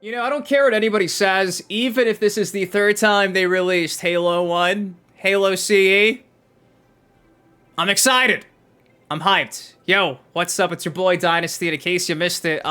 You know, I don't care what anybody says, even if this is the third time they released Halo 1, Halo CE. I'm excited. I'm hyped. Yo, what's up? It's your boy Dynasty, and in case you missed it,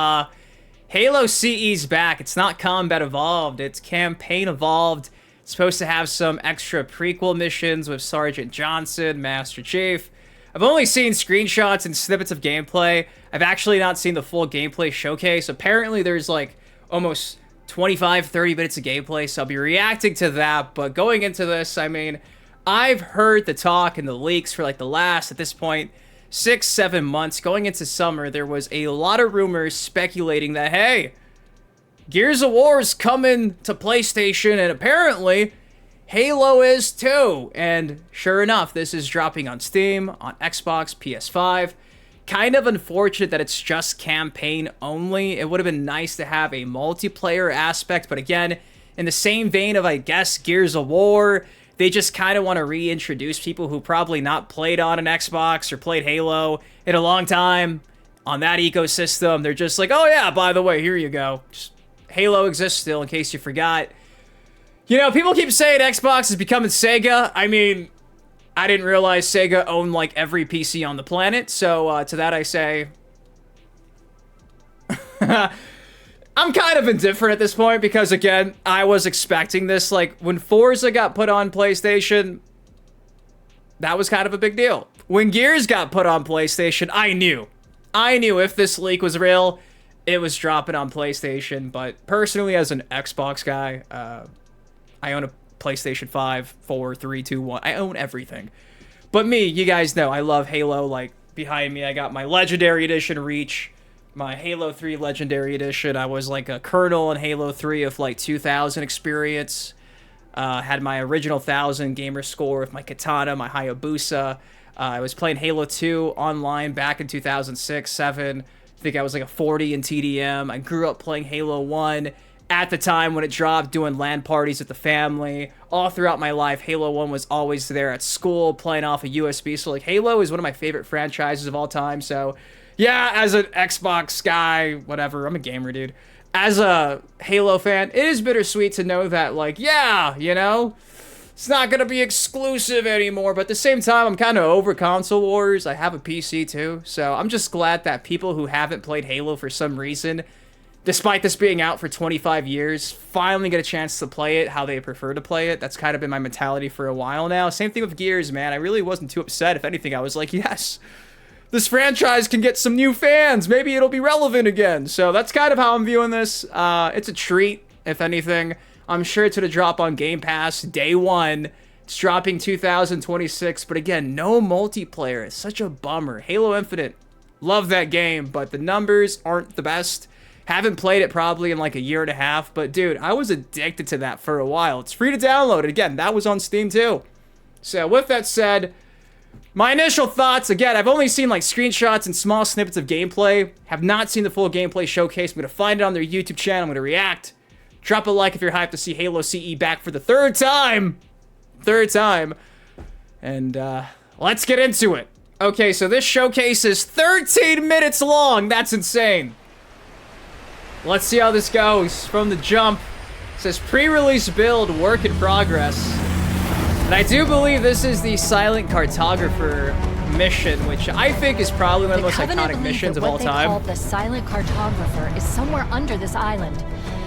Halo CE's back. It's not Combat Evolved, it's Campaign Evolved. It's supposed to have some extra prequel missions with Sergeant Johnson, Master Chief. I've only seen screenshots and snippets of gameplay. I've actually not seen the full gameplay showcase. Apparently there's like almost 25-30 minutes of gameplay, so I'll be reacting to that. But going into this, I mean, I've heard the talk and the leaks for like the last, at this point, 6-7 months. Going into summer, there was a lot of rumors speculating that, hey, Gears of War is coming to PlayStation, and apparently Halo is too. And sure enough, this is dropping on Steam, on Xbox, PS5. Kind of unfortunate that it's just campaign only. It would have been nice to have a multiplayer aspect, but again, in the same vein of, I guess, Gears of War, they just kind of want to reintroduce people who probably not played on an Xbox or played Halo in a long time on that ecosystem. They're just like, oh yeah, by the way, here you go. Just, Halo exists still, in case you forgot. You know, people keep saying Xbox is becoming Sega. I mean, I didn't realize Sega owned, like, every PC on the planet, so, to that I say... I'm kind of indifferent at this point, because, again, I was expecting this. Like, when Forza got put on PlayStation, that was kind of a big deal. When Gears got put on PlayStation, I knew if this leak was real, it was dropping on PlayStation. But personally, as an Xbox guy, I own a PlayStation 5, 4, 3, 2, 1. I own everything. But me, you guys know, I love Halo. Like, behind me, I got my Legendary Edition Reach, my Halo 3 Legendary Edition. I was like a Colonel in Halo 3 of like 2000 experience. Had my original 1000 gamer score with my Katana, my Hayabusa. I was playing Halo 2 online back in 2006, 7. I think I was like a 40 in TDM. I grew up playing Halo 1. At the time when it dropped, doing LAN parties with the family. All throughout my life, Halo 1 was always there at school, playing off a USB. So, like, Halo is one of my favorite franchises of all time. So, yeah, as an Xbox guy, whatever, I'm a gamer, dude. As a Halo fan, it is bittersweet to know that, like, yeah, you know, it's not going to be exclusive anymore. But at the same time, I'm kind of over console wars. I have a PC, too. So, I'm just glad that people who haven't played Halo for some reason, despite this being out for 25 years, finally get a chance to play it how they prefer to play it. That's kind of been my mentality for a while now. Same thing with Gears, man. I really wasn't too upset. If anything, I was like, yes, this franchise can get some new fans. Maybe it'll be relevant again. So that's kind of how I'm viewing this. It's a treat, if anything. I'm sure it's going to drop on Game Pass day one. It's dropping 2026. But again, no multiplayer. It's such a bummer. Halo Infinite, love that game, but the numbers aren't the best. Haven't played it probably in like a year and a half, but dude, I was addicted to that for a while. It's free to download. And again, that was on Steam too. So with that said, my initial thoughts, again, I've only seen like screenshots and small snippets of gameplay. Have not seen the full gameplay showcase. I'm going to find it on their YouTube channel. I'm going to react. Drop a like if you're hyped to see Halo CE back for the third time. And let's get into it. Okay, so this showcase is 13 minutes long. That's insane. Let's see how this goes from the jump. It says pre-release build, work in progress. And I do believe this is the Silent Cartographer mission, which I think is probably one of the most iconic missions of all time. What they call the Silent Cartographer is somewhere under this island.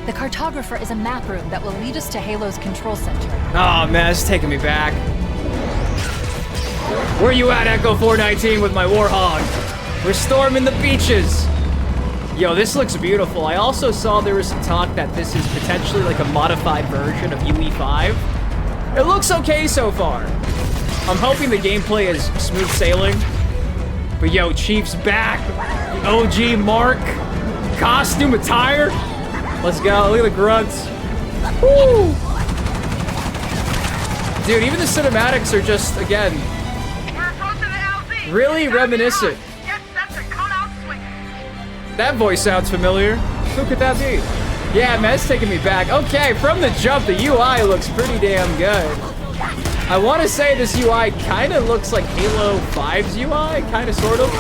The Cartographer is a map room that will lead us to Halo's control center. Oh man, it's taking me back. Where you at, Echo 419 with my Warhog? We're storming the beaches. Yo, this looks beautiful. I also saw there was some talk that this is potentially like a modified version of UE5. It looks okay so far. I'm hoping the gameplay is smooth sailing. But yo, Chief's back. The OG Mark. Costume attire. Let's go. Look at the grunts. Woo! Dude, even the cinematics are just, again, really reminiscent. That voice sounds familiar. Who could that be? Yeah, man, it's taking me back. Okay, from the jump, the UI looks pretty damn good. I want to say this UI kind of looks like Halo 5's UI, kind of, sort of.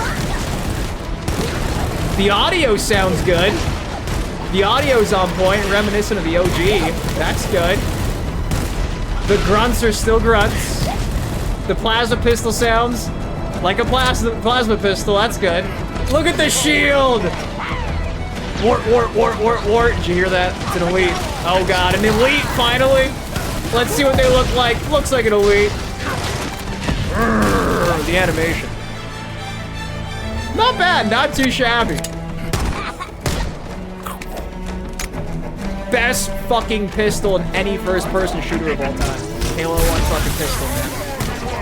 The audio sounds good. The audio's on point, reminiscent of the OG. That's good. The grunts are still grunts. The plasma pistol sounds like a plasma pistol. That's good. Look at the shield. Wart, wart, wart, wart, wart. Did you hear that? It's an elite. Oh god, an elite finally. Let's see what they look like. Looks like an elite. The animation. Not bad, not too shabby. Best fucking pistol in any first-person shooter of all time. Halo 1 fucking pistol, man.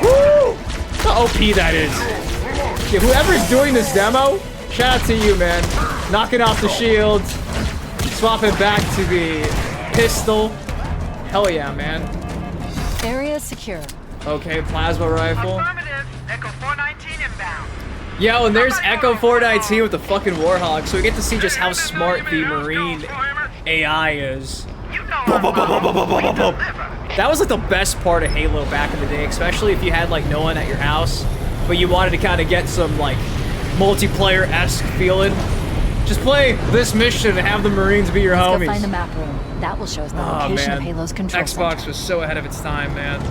Woo! How OP that is. Yeah, whoever's doing this demo, shout out to you, man. Knocking off the shield, swapping back to the pistol. Hell yeah, man. Area secure. Okay, plasma rifle. Affirmative. Echo 419 inbound. Yo, and there's Echo 419 with the fucking Warhawk, so we get to see just how smart the Marine AI is. You know That was like the best part of Halo back in the day, especially if you had like no one at your house, but you wanted to kind of get some like multiplayer-esque feeling. Just play this mission and have the Marines be your Let's homies. go find the map room. That will show us the location of Halo's control Xbox center. was so ahead of its time, man.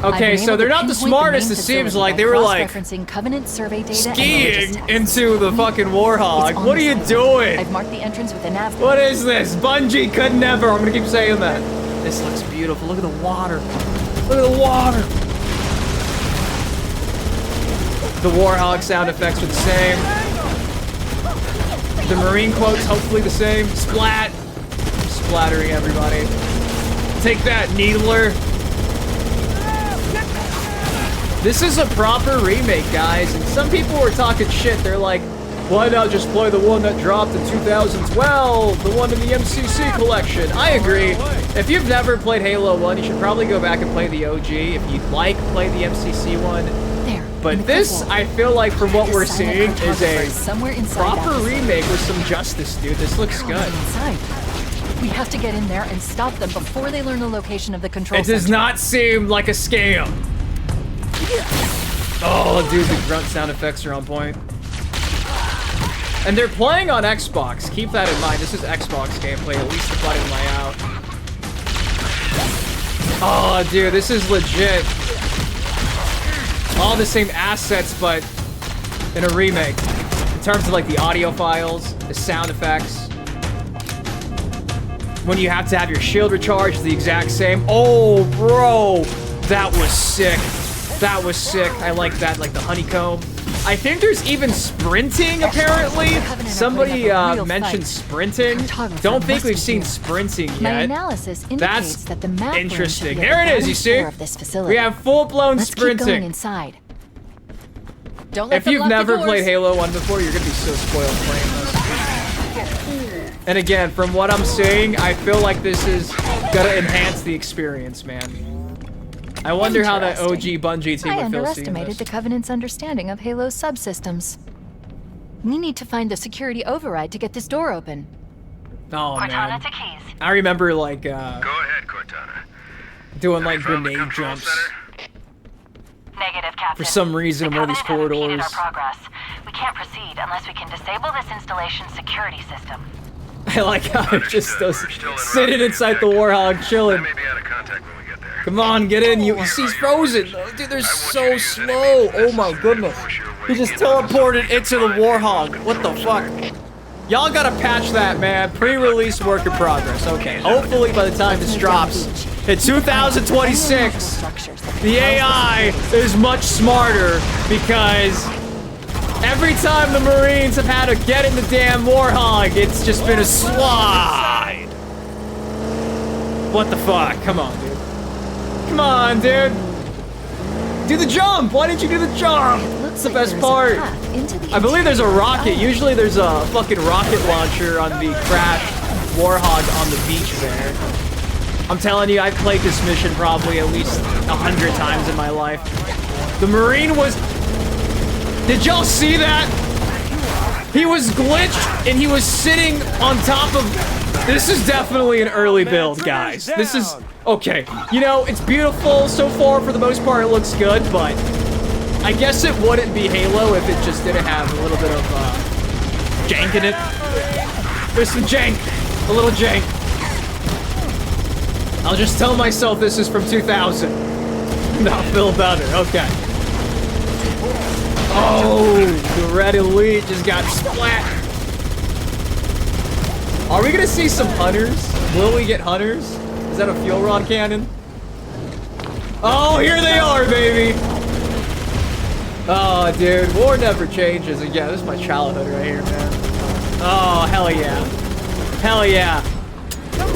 I've Okay, been so able they're to not the pinpoint smartest, main it seems facility like. by They were like cross-referencing Covenant survey data and skiing religious texts. into the fucking Warhawk. It's on What are the you site. doing? I've marked the entrance with a nav. What is this? Bungie could never. I'm gonna keep saying that. This looks beautiful. Look at the water. Look at the water. The Warhawk sound effects are the same. The Marine quotes, hopefully the same. Splat. Splattering everybody. Take that, Needler. This is a proper remake, guys, and some people were talking shit. They're like, why not just play the one that dropped in 2012, the one in the MCC collection? I agree. If you've never played Halo 1, you should probably go back and play the OG. If you'd like, play the MCC one. There. But this, I feel like, from what we're seeing, is a somewhere inside proper that. remake with some justice, dude. This looks good. Inside. We have to get in there and stop them before they learn the location of the control It does center. not seem like a scam. Oh, dude, the grunt sound effects are on point. And they're playing on Xbox. Keep that in mind. This is Xbox gameplay, at least the button layout. Oh, dude, this is legit. All the same assets, but in a remake. In terms of like the audio files, the sound effects. When you have to have your shield recharged, the exact same. Oh, bro, that was sick. That was sick. I like that, like the honeycomb. I think there's even sprinting, apparently. Somebody mentioned sprinting. Don't think we've seen sprinting My yet. analysis indicates That's that the map room should interesting. be at There the it is, you bottom see? floor of this facility. We have full-blown Let's keep going sprinting. inside. Don't let If them you've lock the never doors. played Halo 1 before, you're gonna be so spoiled playing this. And again, from what I'm seeing, I feel like this is gonna enhance the experience, man. I wonder how that OG Bungie team I would feel seeing underestimated this. the Covenant's understanding of Halo's subsystems. We need to find the security override to get this door open. Oh man, to keys. I remember like Go ahead, Cortana. doing like Found the grenade control jumps. center? Negative, Captain. For some reason, The one of these Covenant has impeded corridors. our progress. We can't proceed unless we can disable this installation's security system. I like how it just Understood. does We're still en route sitting to inside the detect. Warhog I chilling. may be out of contact when we get there. Come on, get in. You see, he's frozen. Dude, they're so slow. Oh my goodness. He just teleported into the Warhog. What the fuck? Y'all gotta patch that, man. Pre-release work in progress. Okay, hopefully by the time this drops in 2026, the AI is much smarter because every time the Marines have had to get in the damn Warhog, it's just been a slide. What the fuck? Come on, dude. Come on, dude. Do the jump. Why didn't you do the jump? That's the best part. I believe there's a rocket. Usually there's a fucking rocket launcher on the crashed Warhog on the beach there. I'm telling you, I've played this mission probably at least 100 times in my life. The Marine was... Did y'all see that? He was glitched and he was sitting on top of... This is definitely an early build, guys. This is... Okay, you know, it's beautiful so far. For the most part, it looks good, but... I guess it wouldn't be Halo if it just didn't have a little bit of, jank in it. There's some jank. A little jank. I'll just tell myself this is from 2000. Not feel better. Okay. Oh, the red elite just got splat. Are we gonna see some hunters? Will we get hunters? Is that a fuel rod cannon? Oh, here they are, baby. Oh, dude, war never changes. Again, this is my childhood right here, man. Oh, hell yeah. Hell yeah.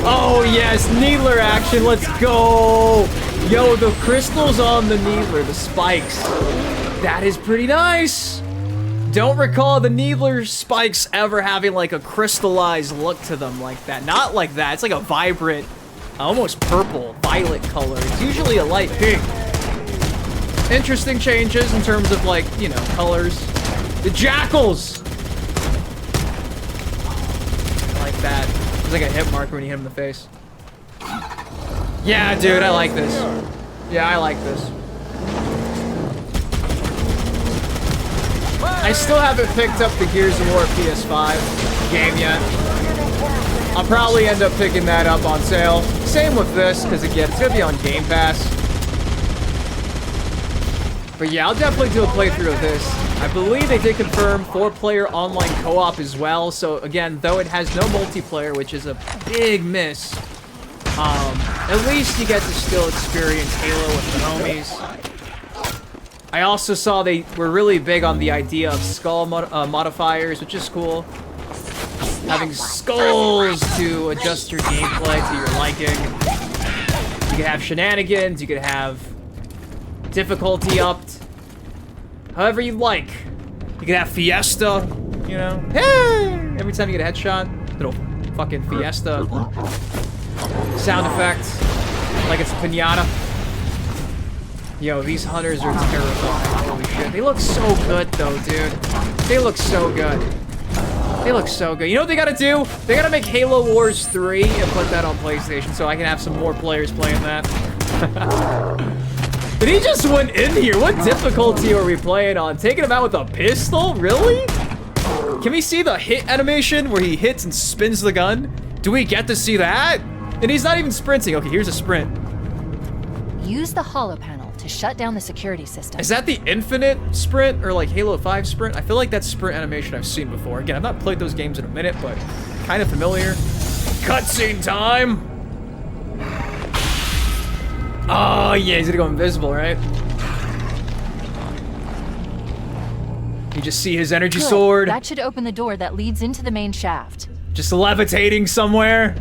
Oh, yes, Needler action. Let's go. Yo, the crystals on the Needler, the spikes. That is pretty nice. Don't recall the Needler spikes ever having like a crystallized look to them like that. Not like that. It's like a vibrant, almost purple, violet color. It's usually a light pink. Interesting changes in terms of like, you know, colors. The jackals! I like that. It's like a hit marker when you hit him in the face. Yeah, dude, I like this. Yeah, I like this. I still haven't picked up the Gears of War PS5 game yet. I'll probably end up picking that up on sale. Same with this, because again, it's gonna be on Game Pass. But yeah, I'll definitely do a playthrough of this. I believe they did confirm 4-player online co-op as well. So again, though it has no multiplayer, which is a big miss, at least you get to still experience Halo with the homies. I also saw they were really big on the idea of skull modifiers, which is cool. Having skulls to adjust your gameplay to your liking. You could have shenanigans, you could have difficulty upped. However you like. You could have Fiesta, you know? Hey! Every time you get a headshot, little fucking Fiesta sound effect. Like it's a pinata. Yo, these hunters are terrifying. Holy shit. They look so good though, dude. They look so good. They look so good. You know what they gotta do? They gotta make Halo Wars 3 and put that on PlayStation so I can have some more players playing that. But he just went in here. What difficulty are we playing on? Taking him out with a pistol? Really? Can we see the hit animation where he hits and spins the gun? Do we get to see that? And he's not even sprinting. Okay, here's a sprint. Use the holo panel to shut down the security system. Is that the infinite sprint or like Halo 5 sprint? I feel like that's sprint animation I've seen before. Again, I've not played those games in a minute, but kind of familiar. Cutscene time! Oh yeah, he's gonna go invisible, right? You just see his energy Good. sword. That should open the door that leads into the main shaft. Just levitating somewhere.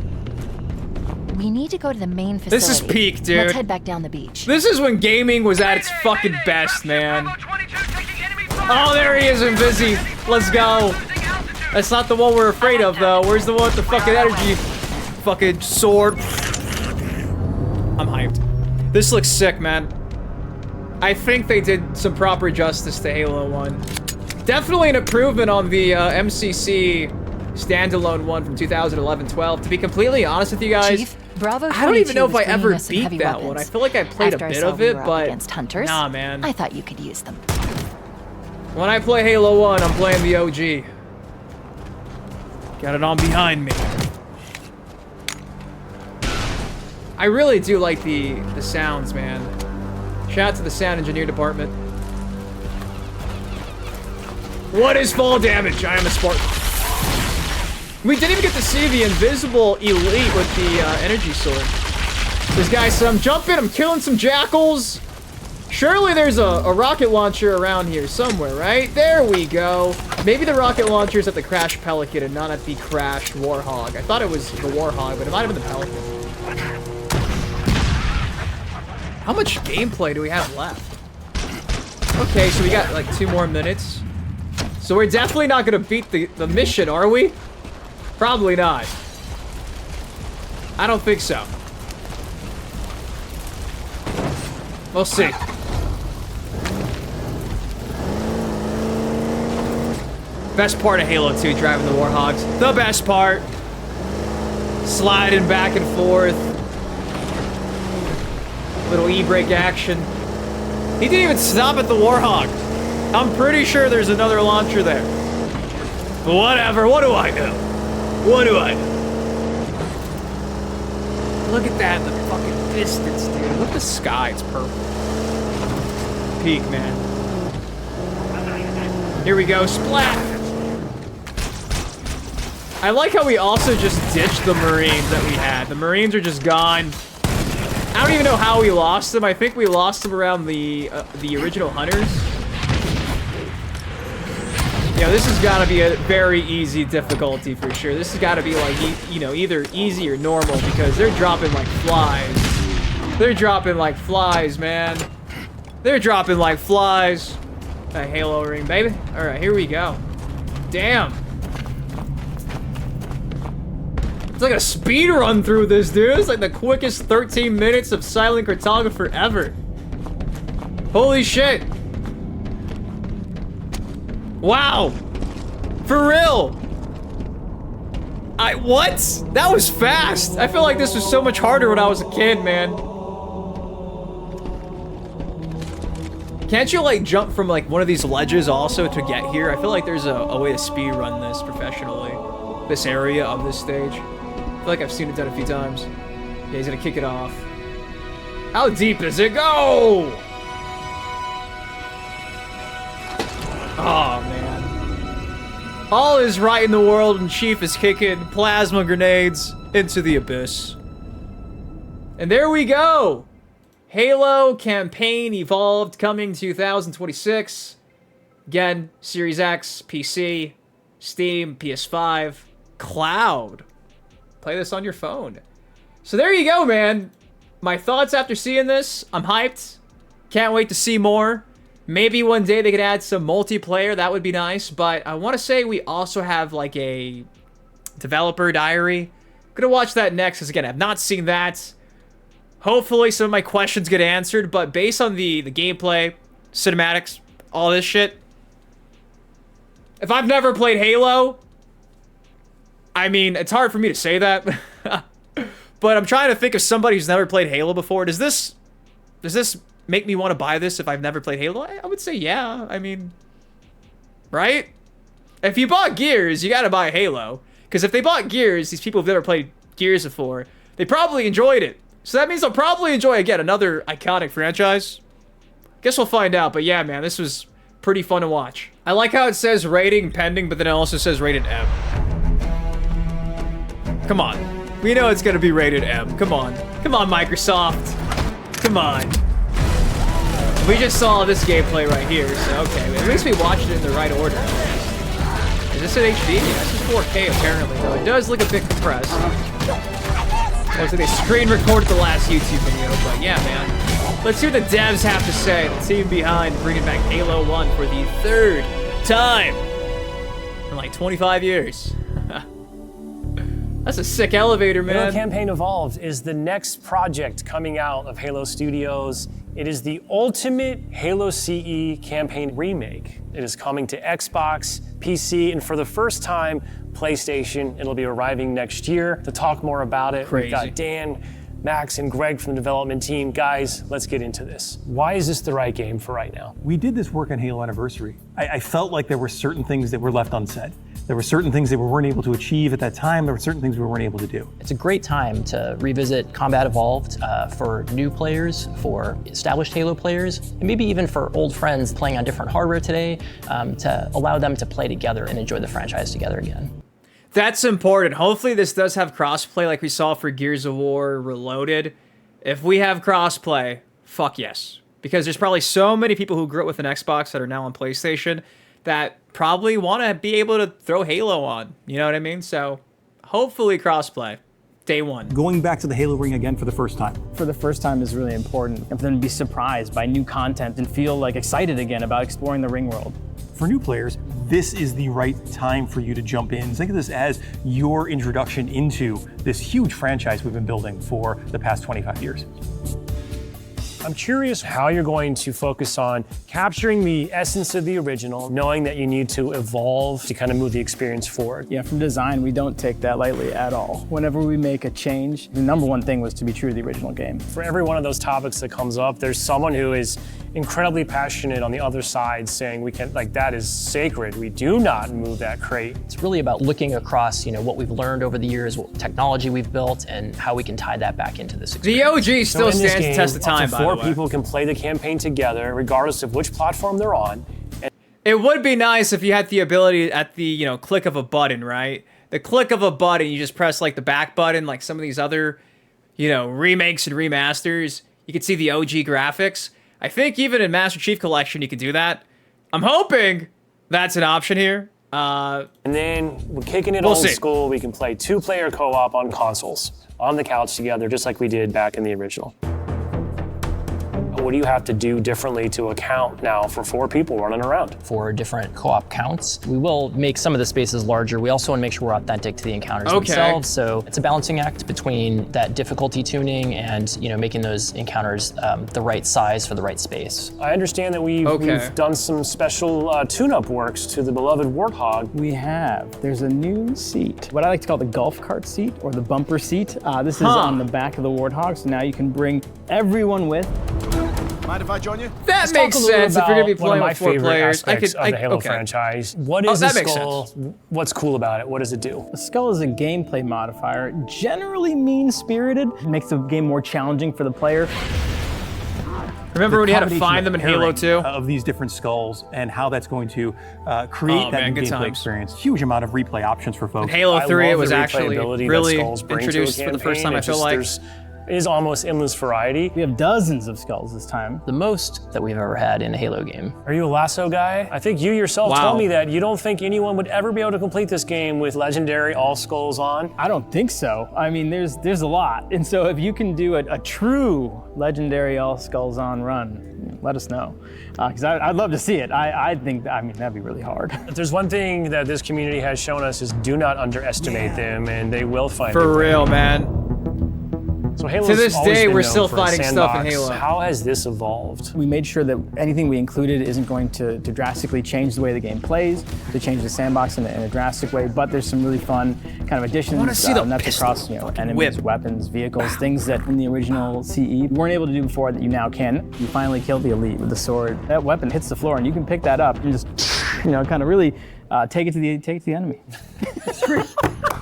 We need to go to the main facility. This is peak, dude. Let's head back down the beach. This is when gaming was at its fucking best, man. Oh, there he is, Invisi. Let's go. That's not the one we're afraid of, though. Where's the one with the fucking energy? Fucking sword. I'm hyped. This looks sick, man. I think they did some proper justice to Halo 1. Definitely an improvement on the MCC standalone one from 2011-12. To be completely honest with you guys, Chief, Bravo I don't even know if I is bringing ever us some beat heavy that weapons. one. I feel like I played After a I bit saw of we it, were up but against hunters, nah, man. I thought you could use them. When I play Halo 1, I'm playing the OG. Got it on behind me. I really do like the sounds, man. Shout out to the sound engineer department. What is fall damage? I am a Spartan. We didn't even get to see the invisible elite with the energy sword. This guy, so I'm jumping, I'm killing some jackals. Surely there's a rocket launcher around here somewhere, right? There we go. Maybe the rocket launcher's at the Crash Pelican and not at the Crash Warhog. I thought it was the Warhog, but it might have been the Pelican. How much gameplay do we have left? Okay, so we got like 2 more minutes. So we're definitely not gonna beat the mission, are we? Probably not. I don't think so. We'll see. Best part of Halo 2, driving the Warhogs. The best part. Sliding back and forth. Little e-brake action. He didn't even stop at the Warhog. I'm pretty sure there's another launcher there. But whatever, what do I know? What do I know? Look at that in the fucking distance, dude. Look at the sky, it's purple. Peak, man. Here we go, splat! I like how we also just ditched the Marines that we had. The Marines are just gone. I don't even know how we lost them. I think we lost them around the original Hunters. Yeah, this has got to be a very easy difficulty for sure. This has got to be like, you know, either easy or normal because they're dropping like flies. They're dropping like flies, man. They're dropping like flies. A Halo ring, baby. All right, here we go. Damn. It's like a speed run through this, dude. It's like the quickest 13 minutes of Silent Cartographer ever. Holy shit. Wow. For real. What? That was fast. I feel like this was so much harder when I was a kid, man. Can't you like jump from like one of these ledges also to get here? I feel like there's a way to speed run this professionally. This area of this stage. I feel like I've seen it done a few times. Yeah, he's gonna kick it off. How deep does it go? Oh, man. All is right in the world and Chief is kicking plasma grenades into the abyss. And there we go. Halo Campaign Evolved coming 2026. Again, Series X, PC, Steam, PS5, Cloud. Play this on your phone. So there you go, man. My thoughts after seeing this. I'm hyped. Can't wait to see more. Maybe one day they could add some multiplayer. That would be nice. But I want to say we also have like a developer diary. Gonna watch that next because again, I've not seen that. Hopefully some of my questions get answered. But based on the gameplay, cinematics, all this shit. If I've never played Halo, I mean, it's hard for me to say that. But I'm trying to think of somebody who's never played Halo before. Does this make me want to buy this if I've never played Halo? I would say yeah. I mean, right? If you bought Gears, you gotta buy Halo. Because if they bought Gears, these people who've never played Gears before, they probably enjoyed it. So that means they'll probably enjoy, again, another iconic franchise. Guess we'll find out. But yeah, man, this was pretty fun to watch. I like how it says rating pending, but then it also says rated M. Come on. We know it's gonna be rated M. Come on. Come on, Microsoft. Come on. We just saw this gameplay right here, so okay. At least we watched it in the right order. Is this in HD? Yeah, this is 4K apparently, though. It does look a bit compressed. Looks like they screen recorded the last YouTube video, but yeah, man. Let's see what the devs have to say. The team behind bringing back Halo 1 for the 3rd time in like 25 years. That's a sick elevator, man. Halo Campaign Evolved is the next project coming out of Halo Studios. It is the ultimate Halo CE campaign remake. It is coming to Xbox, PC, and for the first time, PlayStation. It'll be arriving next year. To talk more about it, Crazy. We've got Dan, Max, and Greg from the development team. Guys, let's get into this. Why is this the right game for right now? We did this work on Halo Anniversary. I felt like there were certain things that were left unsaid. There were certain things that we weren't able to achieve at that time. There were certain things we weren't able to do. It's a great time to revisit Combat Evolved for new players, for established Halo players, and maybe even for old friends playing on different hardware today, to allow them to play together and enjoy the franchise together again. That's important. Hopefully this does have crossplay like we saw for Gears of War Reloaded. If we have crossplay, fuck yes. Because there's probably so many people who grew up with an Xbox that are now on PlayStation that probably want to be able to throw Halo on. You know what I mean? So hopefully crossplay. Day one. Going back to the Halo ring again for the first time. For the first time is really important. And for them to be surprised by new content and feel like excited again about exploring the ring world. For new players, this is the right time for you to jump in. Think of this as your introduction into this huge franchise we've been building for the past 25 years. I'm curious how you're going to focus on capturing the essence of the original, knowing that you need to evolve to kind of move the experience forward. Yeah, from design, we don't take that lightly at all. Whenever we make a change, the number one thing was to be true to the original game. For every one of those topics that comes up, there's someone who is incredibly passionate on the other side, saying we can, like, that is sacred. We do not move that crate. It's really about looking across, what we've learned over the years, what technology we've built, and how we can tie that back into this experience. The OG still in this stands the test of time, up to by the 4 way. people can play the campaign together, regardless of which platform they're on. It would be nice if you had the ability at the, click of a button, right? The click of a button, you just press like the back button, like some of these other, remakes and remasters. You can see the OG graphics. I think even in Master Chief Collection, you can do that. I'm hoping that's an option here. And then we're kicking it old school. We can play 2-player co-op on consoles, on the couch together, just like we did back in the original. What do you have to do differently to account now for 4 people running around? For different co-op counts, we will make some of the spaces larger. We also want to make sure we're authentic to the encounters themselves. So it's a balancing act between that difficulty tuning and making those encounters the right size for the right space. I understand that we've done some special tune-up works to the beloved Warthog. We have. There's a new seat, what I like to call the golf cart seat or the bumper seat. This is on the back of the Warthog, so now you can bring everyone with. Mind if I join you? That makes sense if you're gonna be playing with 4 players. I could, of the Halo franchise. What is the skull? What's cool about it? What does it do? The skull is a gameplay modifier, generally mean-spirited. It makes the game more challenging for the player. Remember when you had to find them in Halo 2? Of these different skulls and how that's going to create that new gameplay experience. Huge amount of replay options for folks. In Halo 3, it was actually really introduced for the first time, I feel like. Is almost endless variety. We have dozens of skulls this time. The most that we've ever had in a Halo game. Are you a lasso guy? I think you yourself told me that you don't think anyone would ever be able to complete this game with legendary all skulls on. I don't think so. I mean, there's a lot. And so if you can do a true legendary all skulls on run, let us know. Because I'd love to see it. I think, that'd be really hard. If there's one thing that this community has shown us is do not underestimate them, and they will find it. For real, man. So Halo's to this always day, been we're known still for finding stuff in sandbox. Halo. How has this evolved? We made sure that anything we included isn't going to drastically change the way the game plays, to change the sandbox in a drastic way, but there's some really fun kind of additions. and that's across enemies, weapons, vehicles, things that in the original CE you weren't able to do before that you now can. You finally killed the elite with the sword. That weapon hits the floor and you can pick that up and just kind of really take it to the enemy. It's great.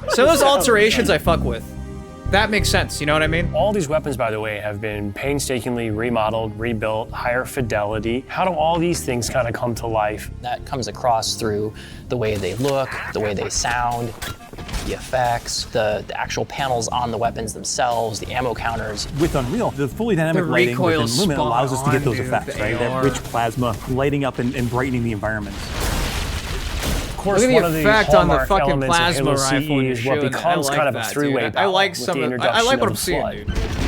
So those alterations I fuck with. That makes sense, you know what I mean? All these weapons, by the way, have been painstakingly remodeled, rebuilt, higher fidelity. How do all these things kind of come to life? That comes across through the way they look, the way they sound, the effects, the actual panels on the weapons themselves, the ammo counters. With Unreal, the fully dynamic lighting within Lumen allows us to get those effects, right? That rich plasma lighting up and brightening the environment. Of course, Look at one the of effect on the hallmark fucking elements of plasma Halo rifle when CE you're is what shooting. becomes kind of a three-way battle. I like with some. the I introduction like what of I'm the seeing, Flood. dude.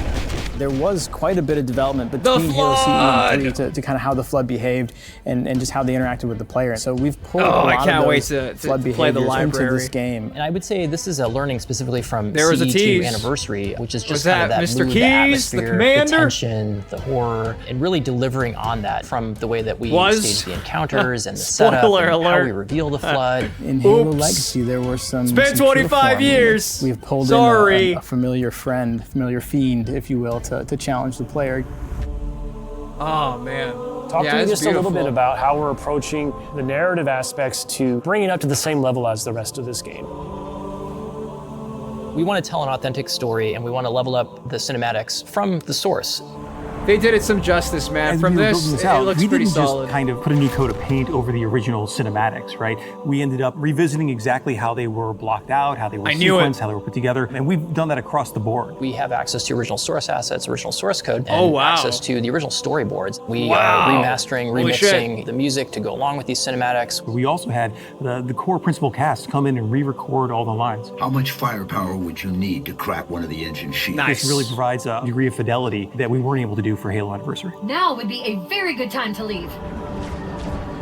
There was quite a bit of development between Halo CE and 3 to kind of how the Flood behaved and just how they interacted with the player. So we've pulled a lot of those Flood behaviors into this game. And I would say this is a learning specifically from There was a CE2 tease. Anniversary, which is just Was kind of that that Mr. mood, Keys, the the atmosphere, commander? the tension, the horror, and really delivering on that from the way that we stage the encounters and the setup Spoiler and how alert. we reveal the Flood. In Halo Legacy, there were some. It's been some 25 years. We've pulled Sorry. in a familiar friend, familiar fiend, if you will, to challenge the player. Oh man. Talk to me just a little bit about how we're approaching the narrative aspects to bring it up to the same level as the rest of this game. We want to tell an authentic story and we want to level up the cinematics from the source. They did it some justice, man. As From we were this, building this it out, looks we pretty didn't solid. just kind of put a new coat of paint over the original cinematics, right? We ended up revisiting exactly how they were blocked out, how they were sequenced, how they were put together, and we've done that across the board. We have access to original source assets, original source code, and Oh, wow. access to the original storyboards. We Wow. are remastering, Holy remixing shit. the music to go along with these cinematics. We also had the core principal cast come in and re-record all the lines. How much firepower would you need to crack one of the engine sheets? Nice. This really provides a degree of fidelity that we weren't able to do for Halo Anniversary. Now would be a very good time to leave.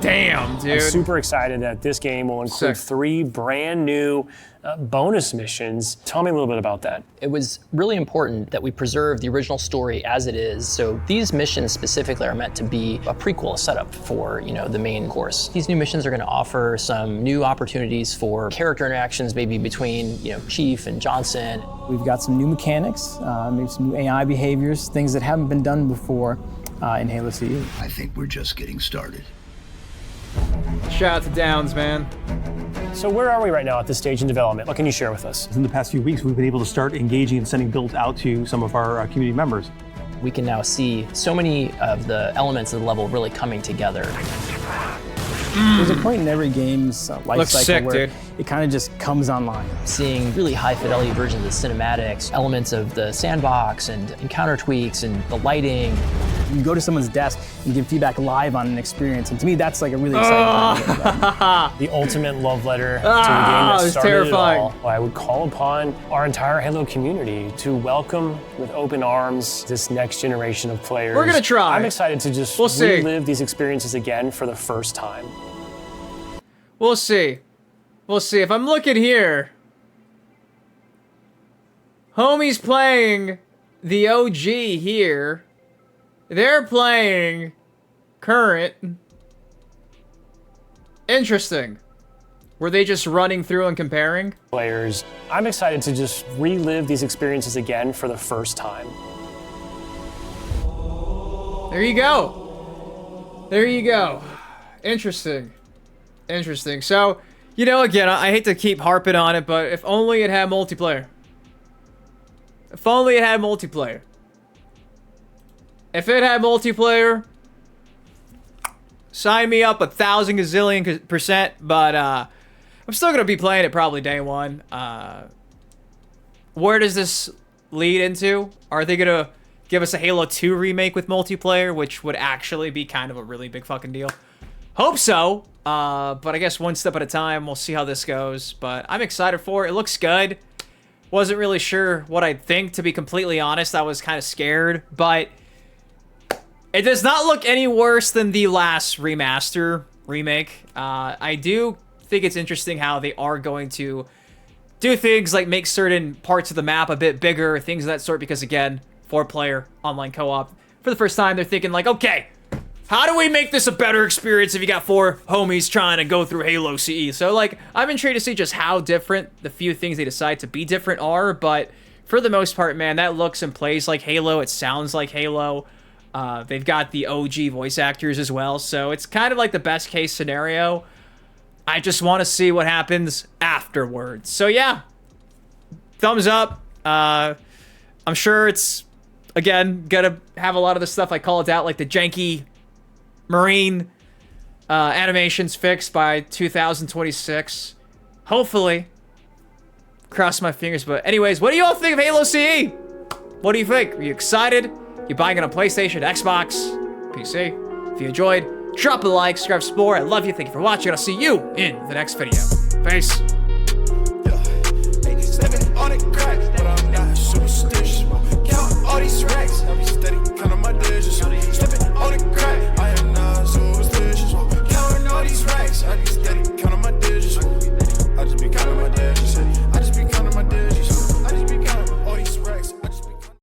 Damn, I'm dude. super excited that this game will include Sick. 3 brand new bonus missions. Tell me a little bit about that. It was really important that we preserve the original story as it is. So these missions specifically are meant to be a prequel, a setup for, the main course. These new missions are going to offer some new opportunities for character interactions, maybe between, Chief and Johnson. We've got some new mechanics, maybe some new AI behaviors, things that haven't been done before. in Halo CE. I think we're just getting started. Shout out to Downs, man. So where are we right now at this stage in development? What can you share with us? In the past few weeks, we've been able to start engaging and sending builds out to some of our community members. We can now see so many of the elements of the level really coming together. There's a point in every game's life cycle sick, where dude. it kind of just comes online. Seeing really high fidelity versions of the cinematics, elements of the sandbox and encounter tweaks and the lighting. You go to someone's desk and give feedback live on an experience, and to me, that's like a really exciting thing. The ultimate love letter to the game that it's started terrifying. it all. I would call upon our entire Halo community to welcome with open arms this next generation of players. We're gonna try. I'm excited to just We'll see. relive these experiences again for the first time. We'll see. We'll see. If I'm looking here, homie's playing the OG here. They're playing current. Interesting. Were they just running through and comparing? Players, I'm excited to just relive these experiences again for the first time. There you go. There you go. Interesting. Interesting. So, you know, again, I hate to keep harping on it, but if only it had multiplayer. If only it had multiplayer. If it had multiplayer, sign me up 1,000 gazillion %, but I'm still going to be playing it probably day one. Where does this lead into? Are they going to give us a Halo 2 remake with multiplayer, which would actually be kind of a really big fucking deal? Hope so, but I guess one step at a time. We'll see how this goes, but I'm excited for it. It looks good. Wasn't really sure what I'd think, to be completely honest. I was kind of scared, but it does not look any worse than the last remaster remake. I do think it's interesting how they are going to do things like make certain parts of the map a bit bigger, things of that sort, because again, 4-player online co-op. For the first time, they're thinking like, okay, how do we make this a better experience if you got 4 homies trying to go through Halo CE? So, like, I'm intrigued to see just how different the few things they decide to be different are, but for the most part, man, that looks and plays like Halo. It sounds like Halo. They've got the OG voice actors as well, so it's kind of like the best case scenario. I just want to see what happens afterwards. So, yeah, thumbs up. I'm sure it's, again, gonna have a lot of the stuff I called out, like the janky Marine animations fixed by 2026. Hopefully. Cross my fingers. But anyways, what do you all think of Halo CE? What do you think? Are you excited? You buying it on PlayStation, Xbox, PC? If you enjoyed, drop a like, subscribe, explore. I love you. Thank you for watching. I'll see you in the next video. Peace.